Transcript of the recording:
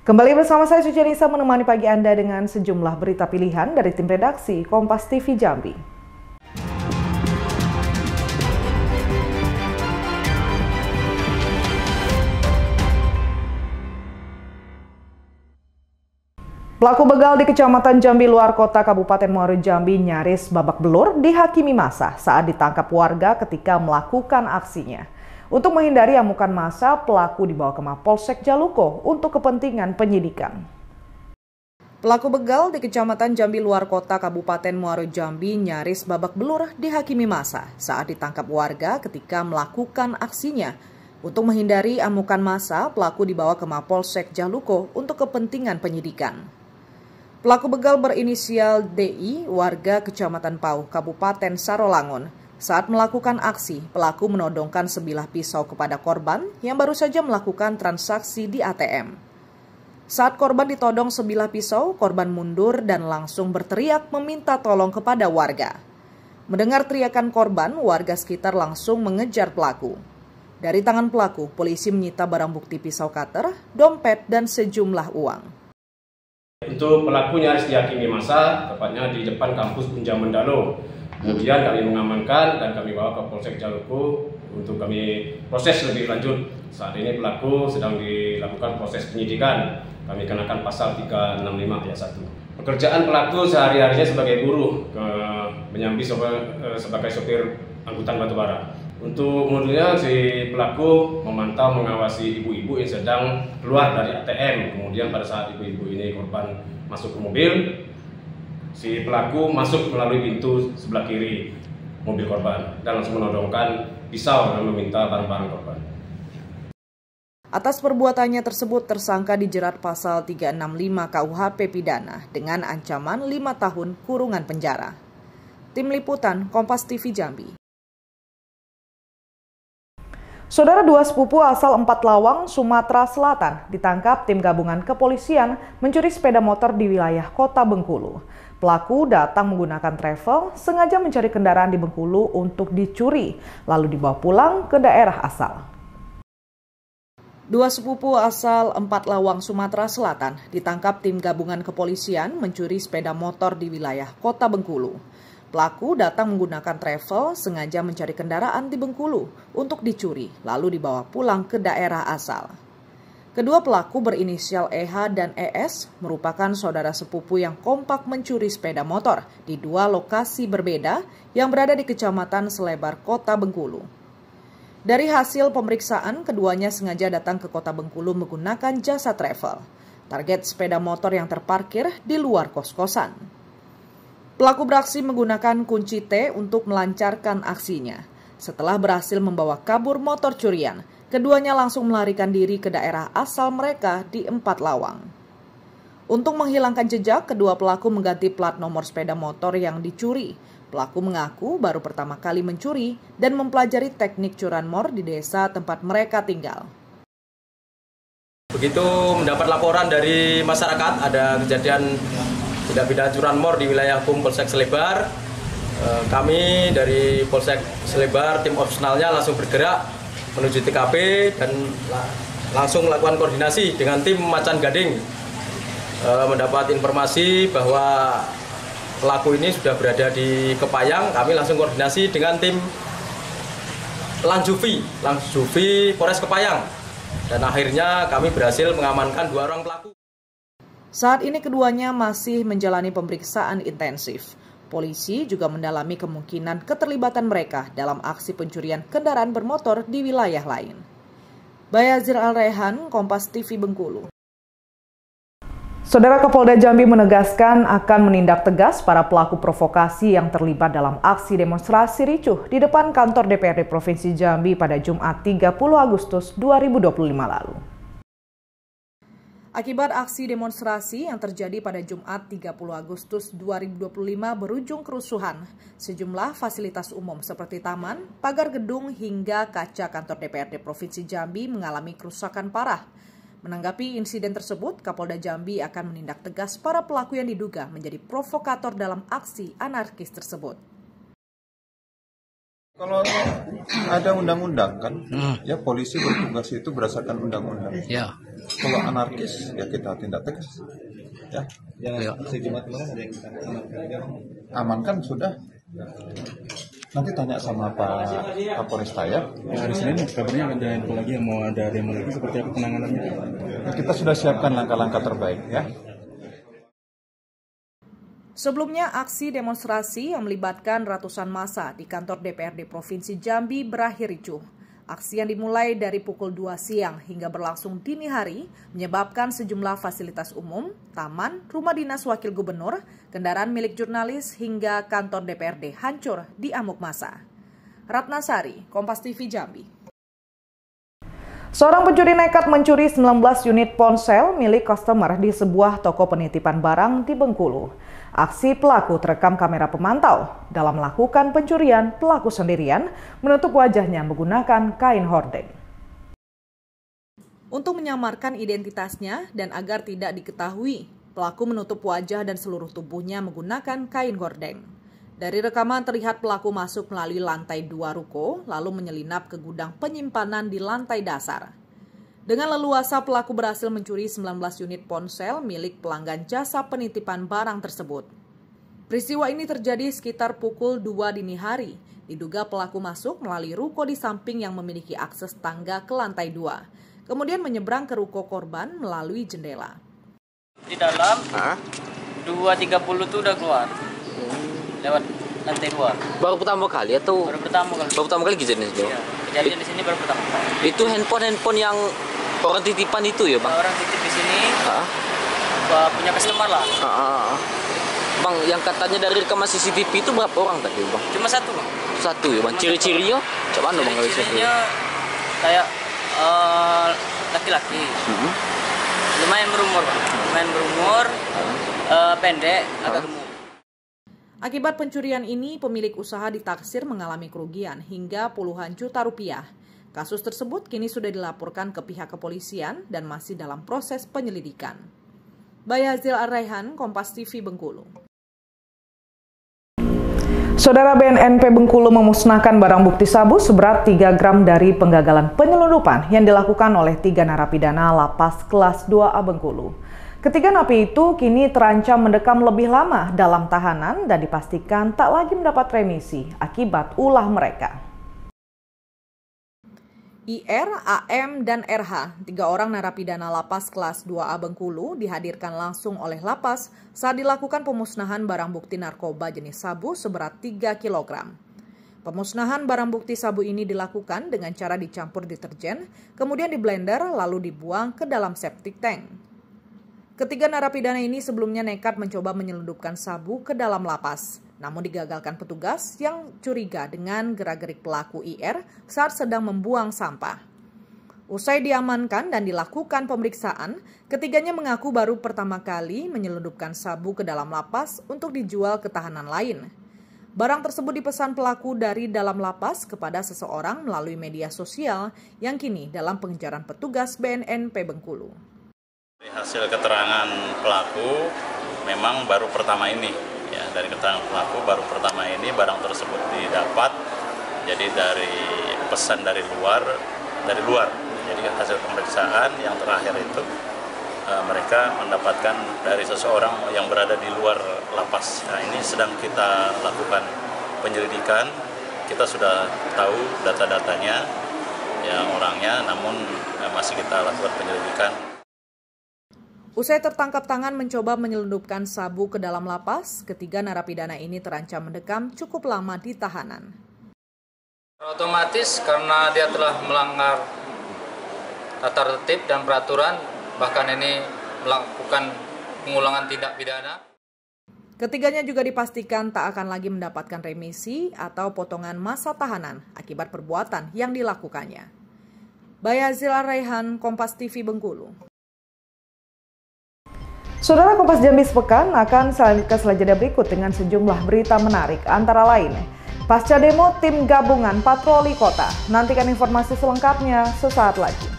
Kembali bersama saya Suci Nisa menemani pagi Anda dengan sejumlah berita pilihan dari tim redaksi Kompas TV Jambi. Pelaku begal di Kecamatan Jambi Luar Kota Kabupaten Muaro Jambi nyaris babak belur dihakimi massa saat ditangkap warga ketika melakukan aksinya. Untuk menghindari amukan massa, pelaku dibawa ke Mapolsek Jaluko untuk kepentingan penyidikan. Pelaku begal di Kecamatan Jambi Luar Kota Kabupaten Muaro Jambi nyaris babak belur dihakimi massa saat ditangkap warga ketika melakukan aksinya. Untuk menghindari amukan massa, pelaku dibawa ke Mapolsek Jaluko untuk kepentingan penyidikan. Pelaku begal berinisial DI, warga Kecamatan Pauh, Kabupaten Sarolangun. Saat melakukan aksi, pelaku menodongkan sebilah pisau kepada korban yang baru saja melakukan transaksi di ATM. Saat korban ditodong sebilah pisau, korban mundur dan langsung berteriak meminta tolong kepada warga. Mendengar teriakan korban, warga sekitar langsung mengejar pelaku. Dari tangan pelaku, polisi menyita barang bukti pisau cutter, dompet, dan sejumlah uang. Untuk pelaku nyaris dihakimi massa, tepatnya di depan kampus Unja Mendalo. Kemudian kami mengamankan dan kami bawa ke Polsek Jaluko untuk kami proses lebih lanjut. Saat ini pelaku sedang dilakukan proses penyidikan. Kami kenakan pasal 365 ayat 1. Pekerjaan pelaku sehari-harinya sebagai buruh, menyambi sebagai sopir angkutan batubara. Untuk modulnya si pelaku memantau mengawasi ibu-ibu yang sedang keluar dari ATM. Kemudian pada saat ibu-ibu ini korban masuk ke mobil, si pelaku masuk melalui pintu sebelah kiri mobil korban dan langsung menodongkan pisau dan meminta barang-barang korban. Atas perbuatannya tersebut, tersangka dijerat pasal 365 KUHP Pidana dengan ancaman 5 tahun kurungan penjara. Tim Liputan Kompas TV Jambi. Saudara, dua sepupu asal Empat Lawang, Sumatera Selatan ditangkap tim gabungan kepolisian mencuri sepeda motor di wilayah Kota Bengkulu. Pelaku datang menggunakan travel, sengaja mencari kendaraan di Bengkulu untuk dicuri, lalu dibawa pulang ke daerah asal. Dua sepupu asal Empat Lawang, Sumatera Selatan ditangkap tim gabungan kepolisian mencuri sepeda motor di wilayah Kota Bengkulu. Pelaku datang menggunakan travel, sengaja mencari kendaraan di Bengkulu untuk dicuri, lalu dibawa pulang ke daerah asal. Kedua pelaku berinisial EH dan ES merupakan saudara sepupu yang kompak mencuri sepeda motor di dua lokasi berbeda yang berada di Kecamatan Selebar, Kota Bengkulu. Dari hasil pemeriksaan, keduanya sengaja datang ke Kota Bengkulu menggunakan jasa travel. Target sepeda motor yang terparkir di luar kos-kosan. Pelaku beraksi menggunakan kunci T untuk melancarkan aksinya. Setelah berhasil membawa kabur motor curian, keduanya langsung melarikan diri ke daerah asal mereka di Empat Lawang. Untuk menghilangkan jejak, kedua pelaku mengganti plat nomor sepeda motor yang dicuri. Pelaku mengaku baru pertama kali mencuri dan mempelajari teknik curanmor di desa tempat mereka tinggal. Begitu mendapat laporan dari masyarakat ada kejadian tindak pidana curanmor di wilayah hukum Polsek Selebar, kami dari Polsek Selebar tim operasionalnya langsung bergerak menuju TKP dan langsung melakukan koordinasi dengan tim Macan Gading. Mendapat informasi bahwa pelaku ini sudah berada di Kepayang, kami langsung koordinasi dengan tim Langjuvi Polres Kepayang, dan akhirnya kami berhasil mengamankan 2 orang pelaku. Saat ini keduanya masih menjalani pemeriksaan intensif. Polisi juga mendalami kemungkinan keterlibatan mereka dalam aksi pencurian kendaraan bermotor di wilayah lain. Bayazir Al-Rehan, Kompas TV Bengkulu. Saudara, Kapolda Jambi menegaskan akan menindak tegas para pelaku provokasi yang terlibat dalam aksi demonstrasi ricuh di depan kantor DPRD Provinsi Jambi pada Jumat 30 Agustus 2025 lalu. Akibat aksi demonstrasi yang terjadi pada Jumat 30 Agustus 2025 berujung kerusuhan, sejumlah fasilitas umum seperti taman, pagar gedung hingga kaca kantor DPRD Provinsi Jambi mengalami kerusakan parah. Menanggapi insiden tersebut, Kapolda Jambi akan menindak tegas para pelaku yang diduga menjadi provokator dalam aksi anarkis tersebut. Kalau ada undang-undang kan, ya polisi bertugas itu berdasarkan undang-undang. Ya. Kalau anarkis, ya kita tindak tegas. Ya. Sejumlah kemarin ada yang kita amankan sudah. Nanti tanya sama Pak Kapolresta ya. hari Senin kabarnya akan ada info lagi yang mau ada demo lagi, seperti apa penanganannya? Kita sudah siapkan langkah-langkah terbaik ya. Sebelumnya, aksi demonstrasi yang melibatkan ratusan massa di kantor DPRD Provinsi Jambi berakhir ricuh. Aksi yang dimulai dari pukul 2 siang hingga berlangsung dini hari menyebabkan sejumlah fasilitas umum, taman, rumah dinas wakil gubernur, kendaraan milik jurnalis hingga kantor DPRD hancur di amuk massa. Ratna Sari, Kompas TV Jambi. Seorang pencuri nekat mencuri 19 unit ponsel milik customer di sebuah toko penitipan barang di Bengkulu. Aksi pelaku terekam kamera pemantau. Dalam melakukan pencurian, pelaku sendirian menutup wajahnya menggunakan kain hordeng. Untuk menyamarkan identitasnya dan agar tidak diketahui, pelaku menutup wajah dan seluruh tubuhnya menggunakan kain hordeng. Dari rekaman terlihat pelaku masuk melalui lantai 2 ruko, lalu menyelinap ke gudang penyimpanan di lantai dasar. Dengan leluasa, pelaku berhasil mencuri 19 unit ponsel milik pelanggan jasa penitipan barang tersebut. Peristiwa ini terjadi sekitar pukul 2 dini hari. Diduga pelaku masuk melalui ruko di samping yang memiliki akses tangga ke lantai 2. Kemudian menyeberang ke ruko korban melalui jendela. Di dalam 2.30 tuh udah keluar. Lewat lantai 2. Baru pertama kali atau? Baru pertama kali. Baru pertama kali kejadian itu? Iya, kejadian di sini baru pertama kali. Itu handphone yang orang titipan itu ya, Bang? Orang titip di sini punya customer lah. Bang, yang katanya dari rekaman CCTV itu berapa orang tadi, Bang? Cuma satu, Bang. Satu ya, Bang. Ciri-cirinya coba Bang. Ciri-cirinya kayak laki-laki. Lumayan berumur, Bang. Pendek, agak gemuk. Akibat pencurian ini, pemilik usaha ditaksir mengalami kerugian hingga puluhan juta rupiah. Kasus tersebut kini sudah dilaporkan ke pihak kepolisian dan masih dalam proses penyelidikan. Bayazil Ar-Raihan, Kompas TV Bengkulu. Saudara, BNNP Bengkulu memusnahkan barang bukti sabu seberat 3 gram dari penggagalan penyelundupan yang dilakukan oleh 3 narapidana Lapas Kelas 2A Bengkulu. Ketiga napi itu kini terancam mendekam lebih lama dalam tahanan dan dipastikan tak lagi mendapat remisi akibat ulah mereka. IR, AM, dan RH, 3 orang narapidana Lapas Kelas 2A Bengkulu dihadirkan langsung oleh Lapas saat dilakukan pemusnahan barang bukti narkoba jenis sabu seberat 3 kg. Pemusnahan barang bukti sabu ini dilakukan dengan cara dicampur deterjen, kemudian diblender lalu dibuang ke dalam septic tank. Ketiga narapidana ini sebelumnya nekat mencoba menyelundupkan sabu ke dalam lapas, namun digagalkan petugas yang curiga dengan gerak-gerik pelaku IR saat sedang membuang sampah. Usai diamankan dan dilakukan pemeriksaan, ketiganya mengaku baru pertama kali menyelundupkan sabu ke dalam lapas untuk dijual ke tahanan lain. Barang tersebut dipesan pelaku dari dalam lapas kepada seseorang melalui media sosial yang kini dalam pengejaran petugas BNNP Bengkulu. Hasil keterangan pelaku memang baru pertama ini, ya, dari keterangan pelaku baru pertama ini barang tersebut didapat, jadi dari pesan dari luar. Jadi hasil pemeriksaan yang terakhir itu mereka mendapatkan dari seseorang yang berada di luar lapas. Nah, ini sedang kita lakukan penyelidikan. Kita sudah tahu data-datanya, ya, orangnya, namun masih kita lakukan penyelidikan. Usai tertangkap tangan mencoba menyelundupkan sabu ke dalam lapas, ketiga narapidana ini terancam mendekam cukup lama di tahanan. Otomatis karena dia telah melanggar tata tertib dan peraturan, bahkan ini melakukan pengulangan tindak pidana. Ketiganya juga dipastikan tak akan lagi mendapatkan remisi atau potongan masa tahanan akibat perbuatan yang dilakukannya. Bayazil Ar-Raihan, Kompas TV Bengkulu. Saudara, Kompas Jambi sepekan akan selanjutkan setelah jeda berikut dengan sejumlah berita menarik, antara lain pasca demo tim gabungan patroli kota. Nantikan informasi selengkapnya sesaat lagi.